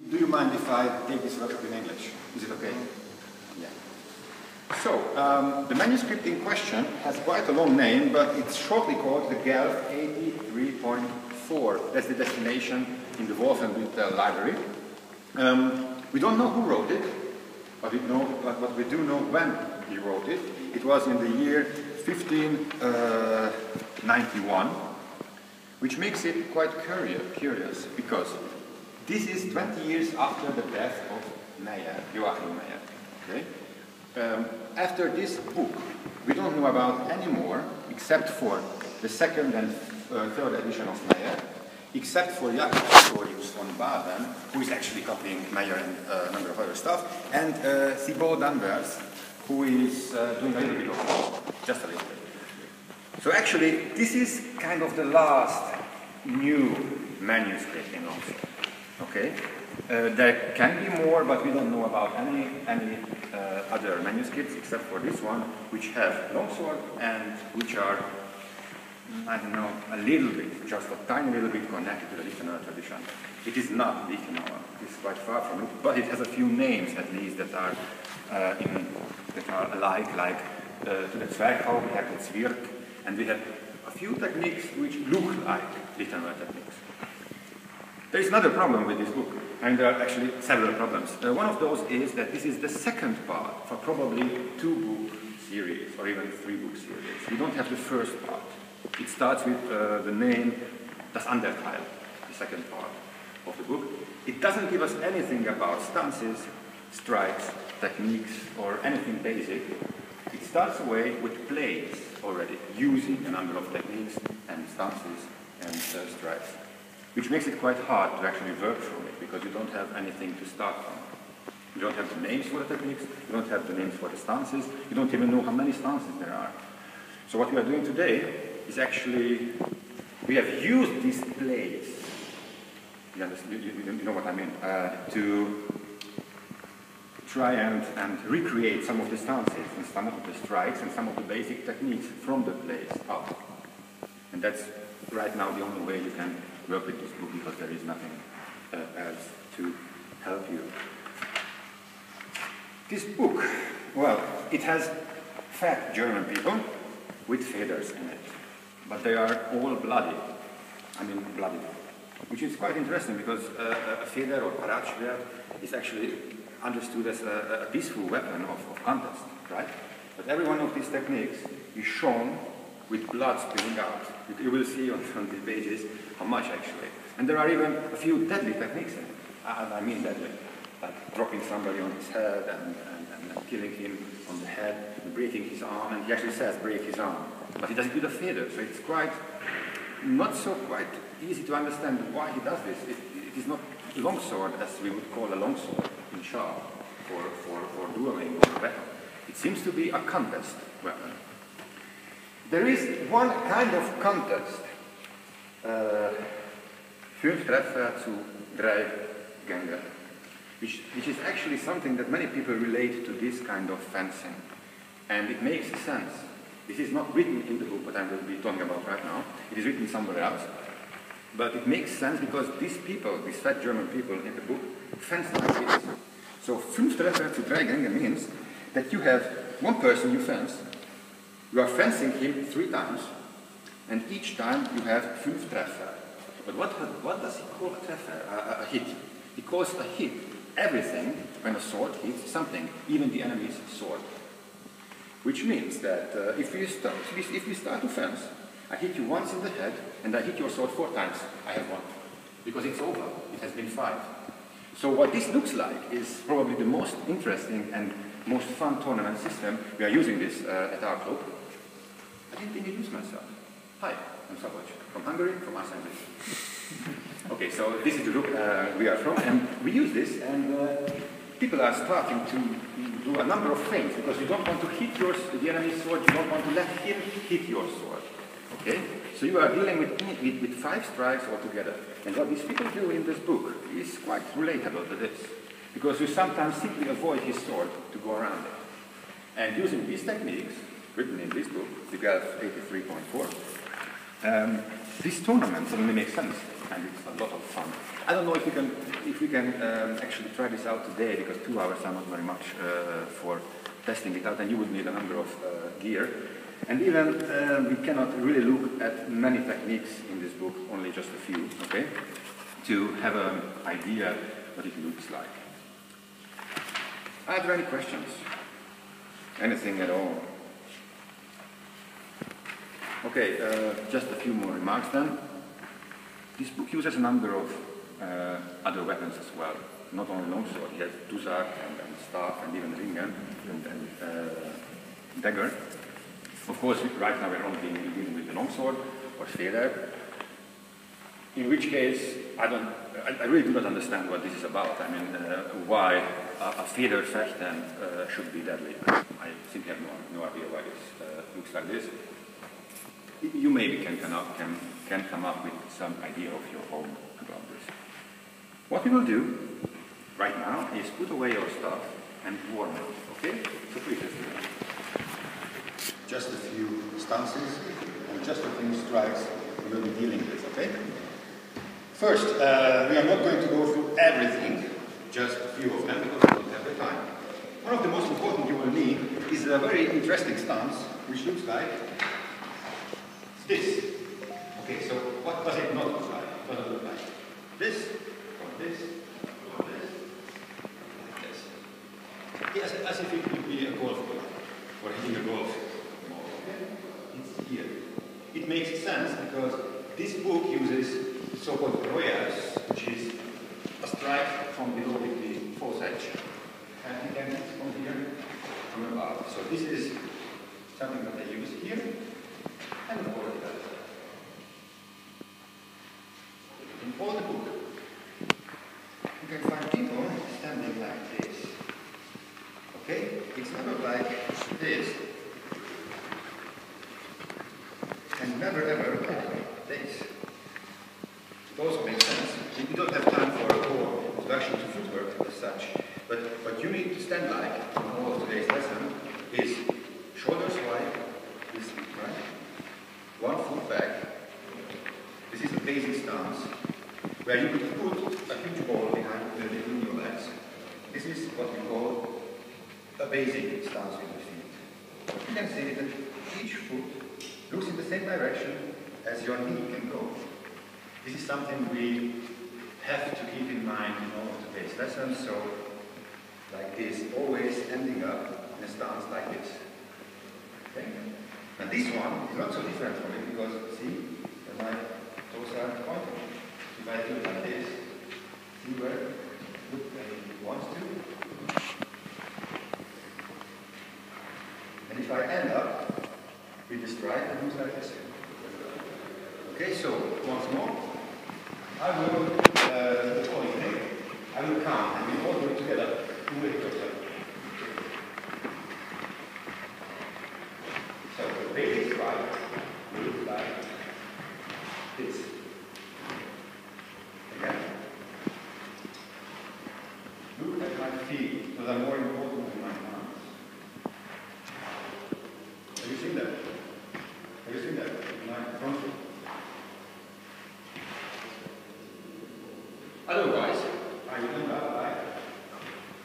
Do you mind if I take this workshop in English? Is it okay? Yeah. So, the manuscript in question has quite a long name, but it's shortly called the Guelf 83.4. That's the destination in the Wolfenbüttel library. We don't know who wrote it, but we do know when he wrote it. It was in the year 1591, which makes it quite curious, because this is 20 years after the death of Joachim Meyer. Okay? After this book, we don't know about any more, except for the second and third edition of Meyer, except for Jakob Pistorius von Baden, who is actually copying Meyer and a number of other stuff, and Thibaut Danvers, who is doing a little bit of it, just a little bit. So actually, this is kind of the last new manuscript in Oxford. Okay? There can be more, but we don't know about any other manuscripts except for this one, which have longsword and which are, I don't know, a little bit, just a tiny little bit connected to the Lichtenauer tradition. It is not Lichtenauer. It is quite far from it, but it has a few names at least that are alike, like to the Zwerchhau we have the Zwirk, and we have a few techniques which look like Lichtenauer techniques. There is another problem with this book, and there are actually several problems. One of those is that this is the second part for probably 2-book series, or even 3-book series. We don't have the first part. It starts with the name Das Anderteil, the second part of the book. It doesn't give us anything about stances, strikes, techniques, or anything basic. It starts away with plays already, using a number of techniques and stances and strikes, which makes it quite hard to actually work from it, because you don't have anything to start from. You don't have the names for the techniques, you don't have the names for the stances, you don't even know how many stances there are. So what we are doing today is actually, we have used these plays, you know what I mean, to try and recreate some of the stances and some of the strikes and some of the basic techniques from the plays up. And that's right now the only way you can work with this book, because there is nothing else to help you. This book, well, it has fat German people with feathers in it, but they are all bloody. I mean bloody, which is quite interesting, because a feather or Paratschwert is actually understood as a peaceful weapon of contest, right? But every one of these techniques is shown with blood spilling out. You will see on the pages how much actually. And there are even a few deadly techniques in it. I mean deadly, like dropping somebody on his head and killing him on the head, and breaking his arm, and he actually says break his arm. But he does it with a feather, so it's quite easy to understand why he does this. It is not a longsword as we would call a longsword in sharp for dueling or battle. It seems to be a contest weapon. There is one kind of contest, 5 Treffer zu 3 Gänge, which is actually something that many people relate to this kind of fencing. And it makes sense. This is not written in the book, what I will be talking about right now. It is written somewhere else. But it makes sense because these people, these fat German people in the book, fence like this. So 5 Treffer zu 3 Gänge means that you have one person you fence, you are fencing him 3 times, and each time you have 5 Treffer. But what does he call a Treffer, a hit? He calls a hit everything when a sword hits something, even the enemy's sword. Which means that if we start to fence, I hit you once in the head, and I hit your sword 4 times, I have won. Because it's over, it has been 5. So what this looks like is probably the most interesting and most fun tournament system. We are using this at our club. I didn't introduce myself. Hi, I'm Szabolcs, from Hungary, from Ars Ensis. Okay, so this is the group we are from, and we use this, and people are starting to do a number of things, because you don't want to hit the enemy's sword, you don't want to let him hit your sword. Okay? So you are dealing with 5 strikes altogether. And what these people do in this book is quite relatable to this, because you sometimes simply avoid his sword to go around it. And using these techniques, written in this book, the Guelf 83.4, this tournament suddenly makes sense, and it's a lot of fun. I don't know if we can actually try this out today, because 2 hours are not very much for testing it out, and you would need a number of gear. And even we cannot really look at many techniques in this book, only just a few, okay, to have an idea what it looks like. Are there any questions? Anything at all? Okay, just a few more remarks then. This book uses a number of other weapons as well, not only longsword. It has tuzak and staff and even ringen and dagger. Of course, right now we're only dealing with the longsword or feder, in which case I really do not understand what this is about. I mean, why a feder fechten should be deadly. I simply have no idea why this looks like this. You maybe can come up with some idea of your own about this. What we will do right now is put away your stuff and warm up, okay? So please just do that. Just a few stances and just a few strikes we will be dealing with, okay? First, we are not going to go through everything, just a few of them, because we don't have the time. One of the most important you will need is a very interesting stance, which looks like this. Okay, so what does it not look like? What does it look like? This, or this, or this, like this. Yes, as if it would be a golf ball, or hitting a golf ball. Okay? It's here. It makes sense because this book uses so-called royals, which is a strike from below with the false edge. And you can from here, from above. So this is something that they use here, and of course that. In all the book, you can find people standing like this. Okay? It's never like this. And never ever like this. It also makes sense. We don't have time for a whole introduction to footwork as such, but what you need to stand like in all of today's lesson is shoulders wide, this right, 1 foot back. This is a basic stance where you could put a huge ball between your legs. This is what we call a basic stance with the feet. You can see that each foot looks in the same direction as your knee can go. This is something we have to keep in mind in all of today's lessons, so like this, always ending up in a stance like this. Okay? And this one is not so different from it because, see, my toes are pointing. If I do it like this, see where it wants to. And if I end up with the strike, it looks like this. Okay, so once more. I will, I will count and we all do it together. Do it yourself. So the basic strike will look like this. Again. Look at my feet, those are more important than my arms. Have you seen that? Have you seen that? My front foot. Otherwise, I will end up like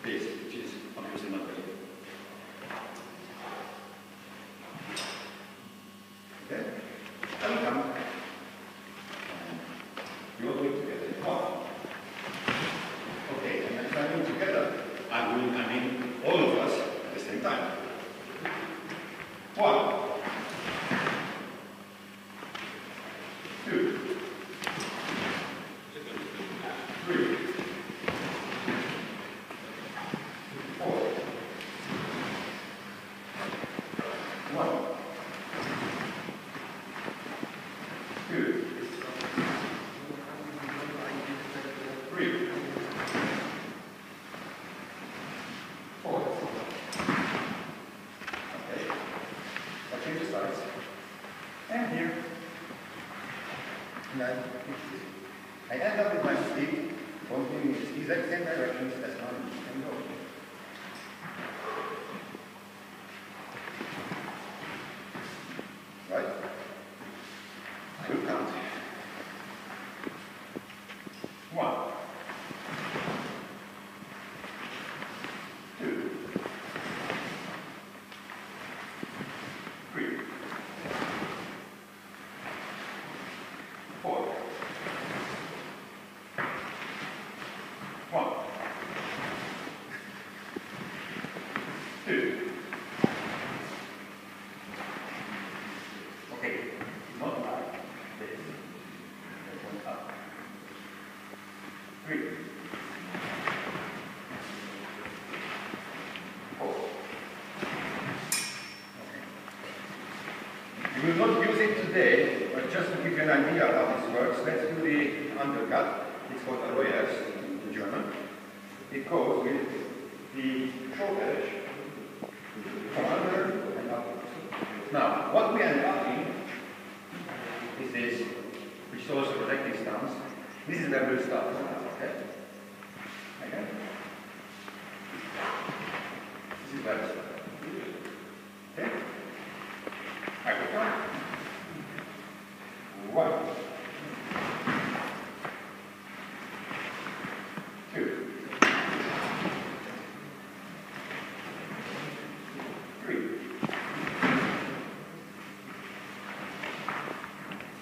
this, which is obviously not very good. Okay? I will come. We all do it together. 1. Okay, and if I do it together, I mean all of us at the same time. 1. 2. 3. 4. 1. 2. 3. 4. Okay. I change the sides. And here. And I end up with my feet pointing in the exact same directions as my knee can go. Right? I will count. 1. 2. Okay, not like this. That one up. 3. 4. Okay. We will not use it today, but just to give you an idea how this works, let's do the undercut. It's called Arroyers in German. It goes with the short edge from under and upwards. Now, what we end up in is this, which is also protective stance. This is where we'll start now, okay? Again. This is where we start. Okay? I will count. 1. 2. 3.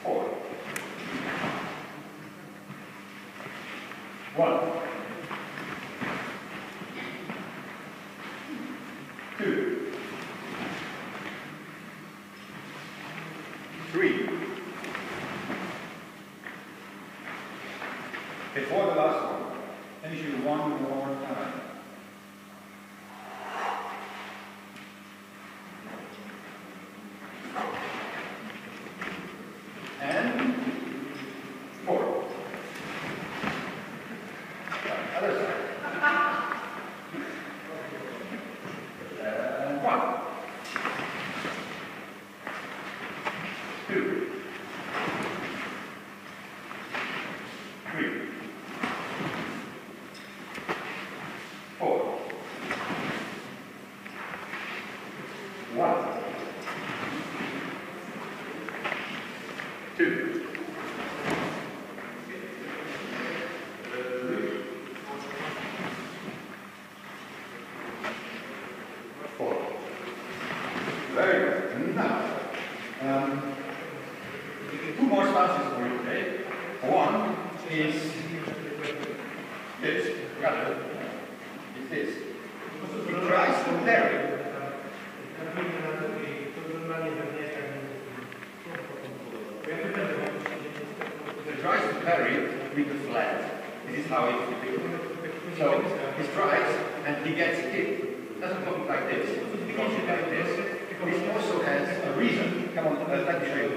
4. 1. 2. 3. Before the last one, finish you one more time. And 4. Other side. And 1. 2. 3. 4. 1. 2. 4. Very good. Now, 2 more stances for you today. One is this. Got it? It's this. It tries to vary. It tries to vary with the flat. This is how it feels. So he strikes and he gets hit. Doesn't look like this. It goes like this. This also has a reason. Come on, let me show you.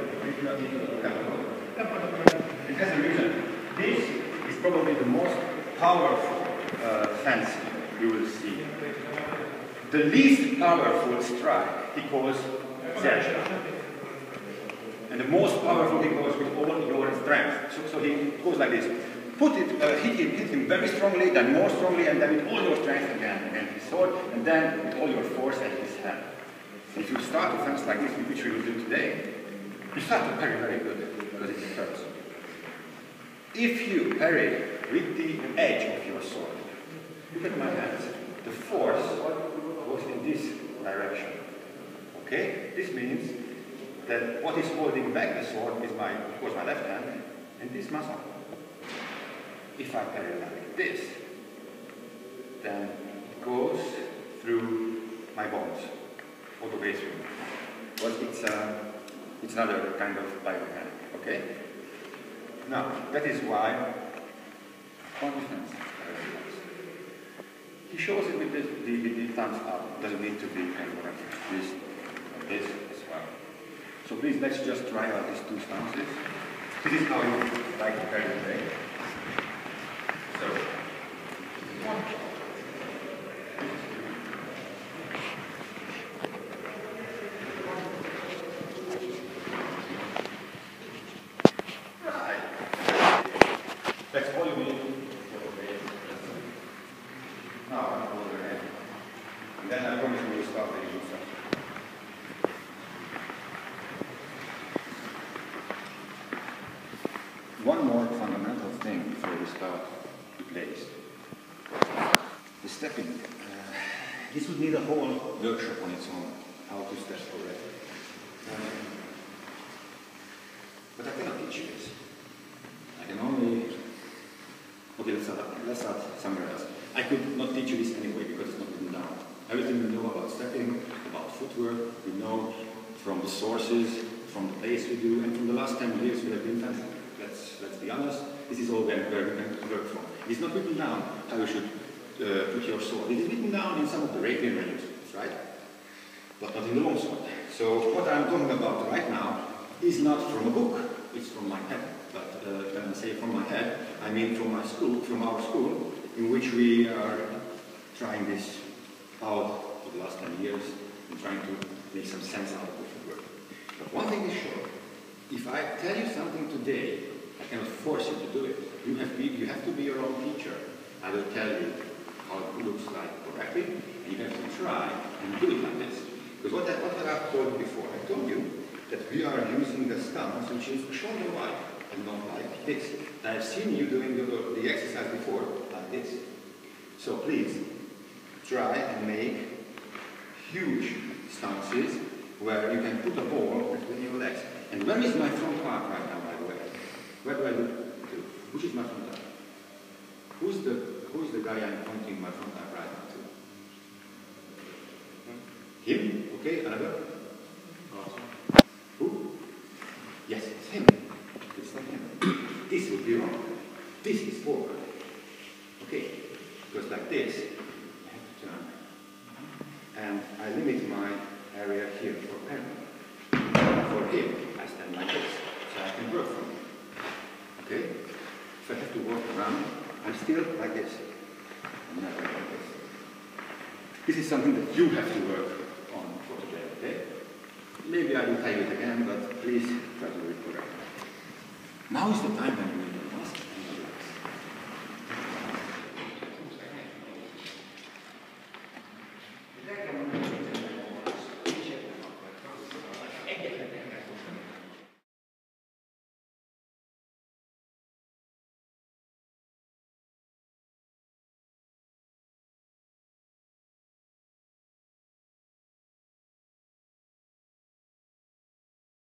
It has a reason. This is probably the most powerful fence you will see. The least powerful strike he calls Zercha. And the most powerful he goes with all your strength. So he goes like this. Put it, hit him very strongly, then more strongly, and then with all your strength again against his sword, and then with all your force at his hand. If you start a fence like this, which we will do today, you start to parry very good, because it hurts. If you parry with the edge of your sword, look at my hands, the force goes in this direction. Okay? This means that what is holding back the sword is of course, my left hand, and this muscle. If I parry like this, then it goes through my bones, all the way through. But it's another kind of biomechanic, okay? Now, that is why on defense. He shows it with the thumbs up. Doesn't need to be kind of like this as well. So please, let's just try out these 2 stances. This is how you like to carry the day. So, one. Right. That's all you need. Now I'm over there. And then I promise we will start the usual stuff. One more fundamental thing before we start to place. The stepping. This would need a whole workshop on its own, how to step already. But I cannot teach you this. I can only... Okay, let's start somewhere else. I could not teach you this anyway because it's not written down. Everything we know about stepping, about footwork, we know from the sources, from the pace we do, and from the last 10 years we have been fencing. Let's be honest, this is all where we can work from. It's not written down how you should put your sword. It is written down in some of the Arabian manuscripts, right? But not in the longsword. So what I'm talking about right now is not from a book, it's from my head. But when I say from my head, I mean from my school, from our school, in which we are trying this out for the last 10 years and trying to make some sense out of the footwork. But one thing is sure, if I tell you something today, I cannot force you to do it. You have to be your own teacher. I will tell you how it looks like correctly, and you have to try and do it like this. Because what I've told you before, I told you that we are using the stance which is shoulder wide and not like this. I've seen you doing the exercise before like this. So please, try and make huge stances where you can put a ball between your legs. And where is my front arm right now, by the way? Where do I look to? Which is my front arm? Who's the guy I'm pointing my front arm right now to? Him? Okay, another? Who? Yes, it's him. It's not him. This would be wrong. This is forward. Okay, because like this, I have to turn. And I limit my area here for parallel. For him, I stand like this, so I can work from here. Okay? If I have to walk around, I'm still like this. I'm never like this. This is something that you have to work on for today, okay? Maybe I will tell you it again, but please try to do it correctly. Now is the time when you